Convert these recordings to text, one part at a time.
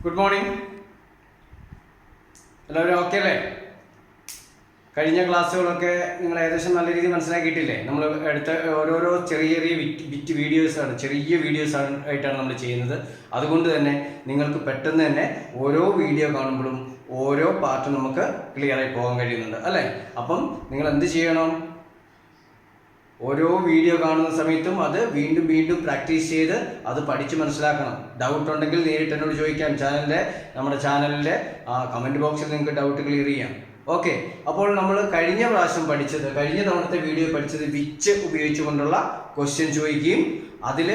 Good morning. എല്ലാവരും okay അല്ലേ? കഴിഞ്ഞ ക്ലാസ്സുകളൊക്കെ നിങ്ങൾ ഏകദേശം നല്ല രീതിയിൽ മനസ്സിലാക്കിയിട്ടില്ലേ? നമ്മൾ എടുത്ത ഓരോരോ ചെറിയ ചെറിയ ബിറ്റ് വീഡിയോസാണ്, ചെറിയ വീഡിയോസാണ് ആയിട്ടാണ് നമ്മൾ ചെയ്യുന്നത്. അതുകൊണ്ട് തന്നെ നിങ്ങൾക്ക് പെട്ടെന്ന് തന്നെ ഓരോ വീഡിയോ കാണുമ്പോഴും ഓരോ പാർട്ട് നമുക്ക് ക്ലിയറായി പോകാൻ കഴിയുന്നുണ്ട് അല്ലേ? അപ്പം നിങ്ങൾ എന്ത് ചെയ്യണം? ഓരോ വീഡിയോ കാണുന്ന സമയത്തും അത് വീണ്ടും വീണ്ടും പ്രാക്ടീസ് ചെയ്ത് അത് പഠിച്ച് മനസ്സിലാക്കണം. ഡൗട്ട് ഉണ്ടെങ്കിൽ നേരിട്ട് എന്നോട് ചോദിക്കാം. നമ്മുടെ ചാനലിൻ്റെ കമൻറ്റ് ബോക്സിൽ നിങ്ങൾക്ക് ഡൗട്ട് ക്ലിയർ ചെയ്യാം. ഓക്കെ, അപ്പോൾ നമ്മൾ കഴിഞ്ഞ തവണത്തെ വീഡിയോ പഠിച്ചത് വിച്ച് ഉപയോഗിച്ചുകൊണ്ടുള്ള ക്വസ്റ്റ്യൻ ചോദിക്കുകയും അതിൽ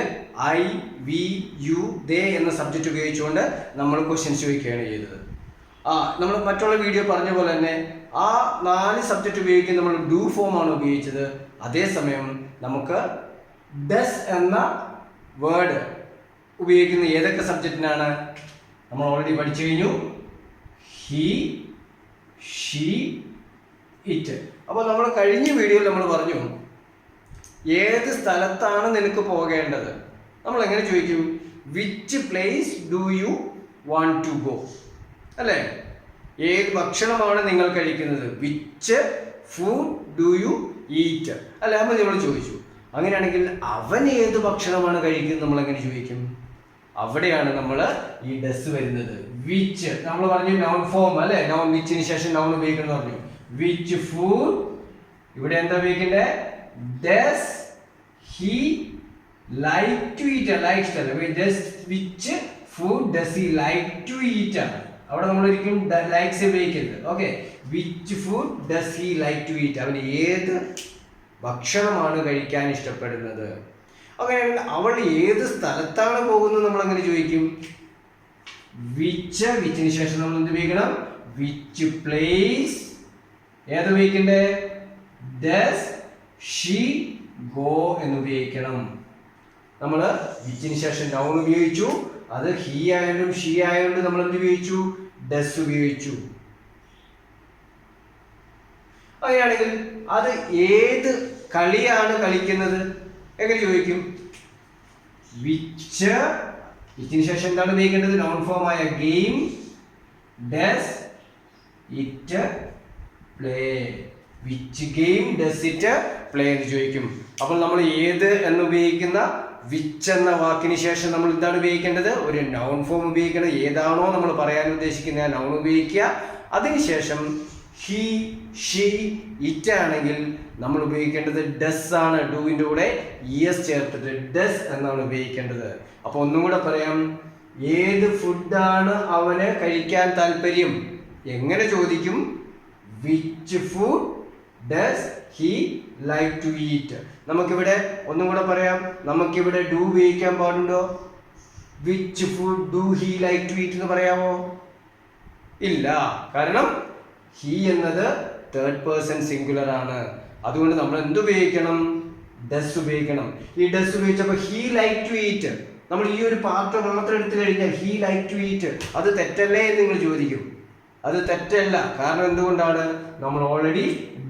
ഐ, വി, യു, ദേ എന്ന സബ്ജക്റ്റ് ഉപയോഗിച്ചുകൊണ്ട് നമ്മൾ ക്വസ്റ്റ്യൻസ് ചോദിക്കുകയാണ് ചെയ്തത്. നമ്മൾ മറ്റുള്ള വീഡിയോ പറഞ്ഞ പോലെ തന്നെ ആ 4 സബ്ജക്റ്റ് ഉപയോഗിക്കുന്ന നമ്മൾ ഡു ഫോമാണ് ഉപയോഗിച്ചത്. അതേസമയം നമുക്ക് ഡസ് എന്ന വേർഡ് ഉപയോഗിക്കുന്ന ഏതൊക്കെ സബ്ജക്റ്റിനാണ് നമ്മൾ ഓൾറെഡി പഠിച്ചു കഴിഞ്ഞു. He, she, it. അപ്പോൾ നമ്മൾ കഴിഞ്ഞ വീഡിയോയിൽ നമ്മൾ പറഞ്ഞു ഏത് സ്ഥലത്താണ് നിനക്ക് പോകേണ്ടത്. നമ്മൾ എങ്ങനെ ചോദിക്കും? Which place do you want to go അല്ലേ? ഏത് ഭക്ഷണമാണ് നിങ്ങൾ കഴിക്കുന്നത്? Which food do you eat അല്ലെ? അപ്പോൾ നമ്മൾ ചോദിച്ചു. അങ്ങനെയാണെങ്കിൽ അവൻ ഏത് ഭക്ഷണമാണ് കഴിക്കുന്നത് നമ്മൾ എങ്ങനെ ചോദിക്കും? അവിടെയാണ് നമ്മൾ ഈ ഡസ് വരുന്നത്. വിച്ച് നമ്മൾ പറഞ്ഞു നൗൺ ഫോം അല്ലെ? നൗൺ വിച്ചിന് ശേഷം നൗൺ ഉപയോഗിക്കണം പറഞ്ഞു. വിച്ച് ഫുഡ്, ഇവിടെ എന്താ ഉപയോഗിക്കണ്ടേ? Does he like to eat. Likes അല്ല, which food does he like to eat ആണ്. അവിടെ നമ്മൾ ഒരിക്കലും ലൈക്സ് ഉപയോഗിക്കരുത്. Okay, which food does he like to eat. അവന് ഏത് ഭക്ഷണമാണ് കഴിക്കാൻ ഇഷ്ടപ്പെടുന്നത്. അങ്ങനെയാണെങ്കിൽ അവൾ ഏത് സ്ഥലത്താണ് പോകുന്നത് നമ്മൾ അങ്ങനെ ചോദിക്കും. വിച്ചിന് ശേഷം നമ്മൾ എന്ത് ഉപയോഗിക്കണം? Which place. ഏത് ഉപയോഗിക്കണ്ടേ? ഡസ് ഷീ ഗോ എന്ന് ഉപയോഗിക്കണം. നമ്മൾ വിച്ചിന് ശേഷം നൗൺ ഉപയോഗിച്ചു. അത് ഹി ആയാലും ഷീ ആയാലും നമ്മൾ എന്ത് ഉപയോഗിച്ചു? ഡസ് ഉപയോഗിച്ചു. അങ്ങനെയാണെങ്കിൽ അത് ഏത് കളിയാണ് കളിക്കുന്നത് എങ്ങനെ ചോദിക്കും? വിച്ചിന് ശേഷം എന്താണ് ഉപയോഗിക്കേണ്ടത്? നോൺ ഫോം ആയ game. Does it play. Which game does it play എന്ന് ചോദിക്കും. അപ്പോൾ നമ്മൾ ഏത് എന്ന് ഉപയോഗിക്കുന്ന വിച്ച് എന്ന വാക്കിന് ശേഷം നമ്മൾ എന്താണ് ഉപയോഗിക്കേണ്ടത്? ഒരു നൗൺ ഫോം ഉപയോഗിക്കേണ്ടത്. ഏതാണോ നമ്മൾ പറയാൻ ഉദ്ദേശിക്കുന്ന നൗൺ ഉപയോഗിക്കുക. അതിനുശേഷം ഹി, ഷീ, ഇറ്റ് ആണെങ്കിൽ നമ്മൾ ഉപയോഗിക്കേണ്ടത് ഡസ് ആണ്. ഡൂവിൻ്റെ കൂടെ എസ് ചേർത്തിട്ട് ഡസ് എന്നാണ് ഉപയോഗിക്കേണ്ടത്. അപ്പോൾ ഒന്നും കൂടെ പറയാം. ഏത് ഫുഡാണ് അവന് കഴിക്കാൻ താല്പര്യം എങ്ങനെ ചോദിക്കും? Which food does he like to eat. നമുക്കിവിടെ ഒന്നും കൂടെ പറയാം. നമുക്കിവിടെ ഡു ഉപയോഗിക്കാൻ പാടുണ്ടോ? Which food do he like to eat എന്ന് പറയാമോ? ഇല്ല. കാരണം ഹി എന്നത് തേർഡ് പേഴ്സൺ സിംഗുലർ ആണ്. അതുകൊണ്ട് നമ്മൾ എന്ത് ഉപയോഗിക്കണം? ഡസ് ഉപയോഗിക്കണം. ഈ ഡസ് ഉപയോഗിച്ചപ്പോൾ ഹി ലൈക്ക് ടു ഈറ്റ്, നമ്മൾ ഈ ഒരു പാർട്ട് മാത്രം എടുത്തു കഴിഞ്ഞാൽ ഹി ലൈക്ക് ടു ഈറ്റ് അത് തെറ്റല്ലേ എന്ന് നിങ്ങൾ ചോദിക്കും. അത് തെറ്റല്ല. കാരണം എന്തുകൊണ്ടാണ്? നമ്മൾ ഓൾറെഡി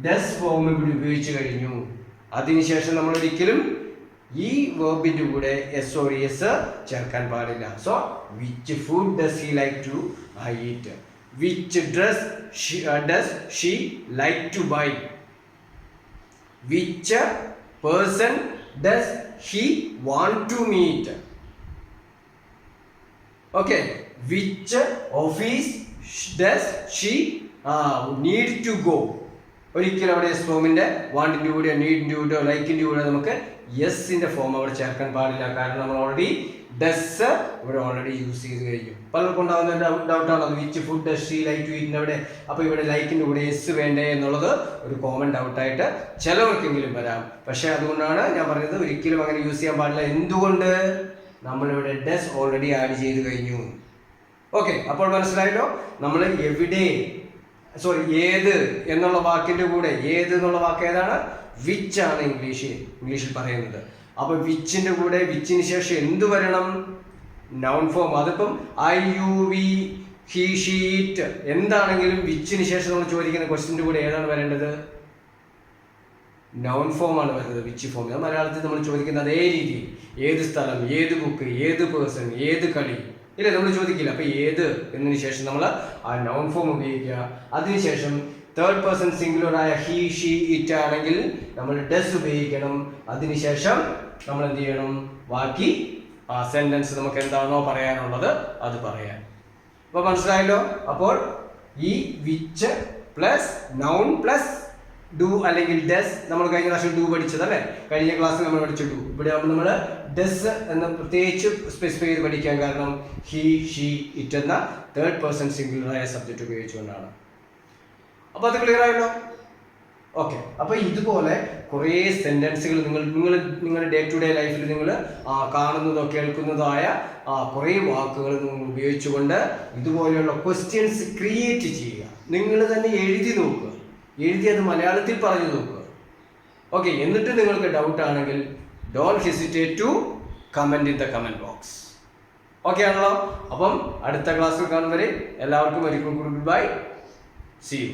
ഡസ് ഫോം ഇവിടെ ഉപയോഗിച്ച് കഴിഞ്ഞു. അതിനുശേഷം നമ്മൾ ഒരിക്കലും ഈ വേർബിന്റെ കൂടെ എസ് ഓർ എസ് ചേർക്കാൻ പാടില്ല. So which food does he like to eat. Which dress does she like to buy. Which person does he want to meet. Okay, which office does she need to go. ഒരിക്കലും അവിടെ S ഫോമിന്റെ വാണ്ടിന്റെ കൂടെ നീഡിന്റെ കൂടെ ലൈക്കിന്റെ കൂടെ നമുക്ക് എസിന്റെ form അവിടെ ചേർക്കാൻ പാടില്ല. കാരണം നമ്മൾ ഓൾറെഡി ഡസ് ഇവിടെ ഓൾറെഡി യൂസ് ചെയ്ത് കഴിഞ്ഞു. പലർക്കും ഉണ്ടാകുന്ന ഡൗട്ടാണ് അത് which food does she like to eat അവിടെ. അപ്പോൾ ഇവിടെ ലൈക്കിന്റെ കൂടെ എസ് വേണ്ടേ എന്നുള്ളത് ഒരു കോമൺ ഡൗട്ടായിട്ട് ചിലവർക്കെങ്കിലും വരാം. പക്ഷെ അതുകൊണ്ടാണ് ഞാൻ പറഞ്ഞത് ഒരിക്കലും അങ്ങനെ യൂസ് ചെയ്യാൻ പാടില്ല. എന്തുകൊണ്ട്? നമ്മളിവിടെ ഡസ് ഓൾറെഡി ആഡ് ചെയ്ത് കഴിഞ്ഞു. ഓക്കെ, അപ്പോൾ മനസ്സിലായല്ലോ. നമ്മൾ ഏത് എന്നുള്ള വാക്കിന്റെ കൂടെ ഏത് എന്നുള്ള വാക്ക് ഏതാണ്? വിച്ച് ആണ് ഇംഗ്ലീഷിൽ പറയുന്നത്. അപ്പൊ വിച്ചിന്റെ കൂടെ വിച്ചിന് ശേഷം എന്ത് വരണം? Noun form. അതിപ്പം I, you, we, he, she, it എന്താണെങ്കിലും വിച്ചിന് ശേഷം നമ്മൾ ചോദിക്കുന്ന ക്വസ്റ്റിന്റെ കൂടെ ഏതാണ് വരേണ്ടത്? നൗൺ ഫോം ആണ് വരുന്നത്. Which form. മലയാളത്തിൽ നമ്മൾ ചോദിക്കുന്ന അതേ രീതിയിൽ ഏത് സ്ഥലം, ഏത് ബുക്ക്, ഏത് പേഴ്സൺ, ഏത് കളി ഇല്ലേ? നമ്മൾ ചോദിക്കില്ല. അപ്പോൾ ഏത് എന്നതിന് ശേഷം നമ്മൾ ആ നൗൺ ഫോം ഉപയോഗിക്കുക. അതിനുശേഷം തേർഡ് പേഴ്സൺ സിംഗുലർ ആയ ഹി ഷീ ഇറ്റ് ആണെങ്കിൽ നമ്മൾ ഡസ് ഉപയോഗിക്കണം. അതിനുശേഷം നമ്മൾ എന്ത് ചെയ്യണം? ബാക്കി ആ സെന്റൻസ് നമുക്ക് എന്താണോ പറയാനുള്ളത് അത് പറയാൻ. അപ്പോൾ മനസ്സിലായല്ലോ? അപ്പോൾ ഈ which plus noun plus do അല്ലെങ്കിൽ ഡസ്, നമ്മൾ കഴിഞ്ഞ പ്രാവശ്യം ഡു പഠിച്ചതല്ലേ? കഴിഞ്ഞ ക്ലാസ്സിൽ നമ്മൾ പഠിച്ചു ഡു. ഇവിടെ ആകുമ്പോൾ നമ്മൾ ഡസ് എന്ന് പ്രത്യേകിച്ച് സ്പെസിഫൈ ചെയ്ത് പഠിക്കാൻ കാരണം ഹി ഷീ ഇറ്റ് എന്ന തേർഡ് പേഴ്സൺ സിംഗുലറായ സബ്ജക്റ്റ് ഉപയോഗിച്ചുകൊണ്ടാണ്. അപ്പോൾ അത് ക്ലിയർ ആയല്ലോ? ഓക്കെ. അപ്പോൾ ഇതുപോലെ കുറേ സെന്റൻസുകൾ നിങ്ങളുടെ ഡേ ടു ഡേ ലൈഫിൽ നിങ്ങൾ കാണുന്നതോ കേൾക്കുന്നതോ ആയ കുറേ വാക്കുകൾ നിങ്ങൾ ഉപയോഗിച്ചുകൊണ്ട് ഇതുപോലെയുള്ള ക്വസ്റ്റ്യൻസ് ക്രിയേറ്റ് ചെയ്യുക. നിങ്ങൾ തന്നെ എഴുതി നോക്കുക, എഴുതി അത് മലയാളത്തിൽ പറഞ്ഞു നോക്കുക. ഓക്കെ. എന്നിട്ട് നിങ്ങൾക്ക് ഡൗട്ട് ആണെങ്കിൽ don't hesitate to comment in the comment box. Okay ആണല്ലോ? അപ്പം അടുത്ത ക്ലാസ്സിൽ കാണും വരെ എല്ലാവർക്കും ഒരിക്കൽ കൂടി ബൈ. See you.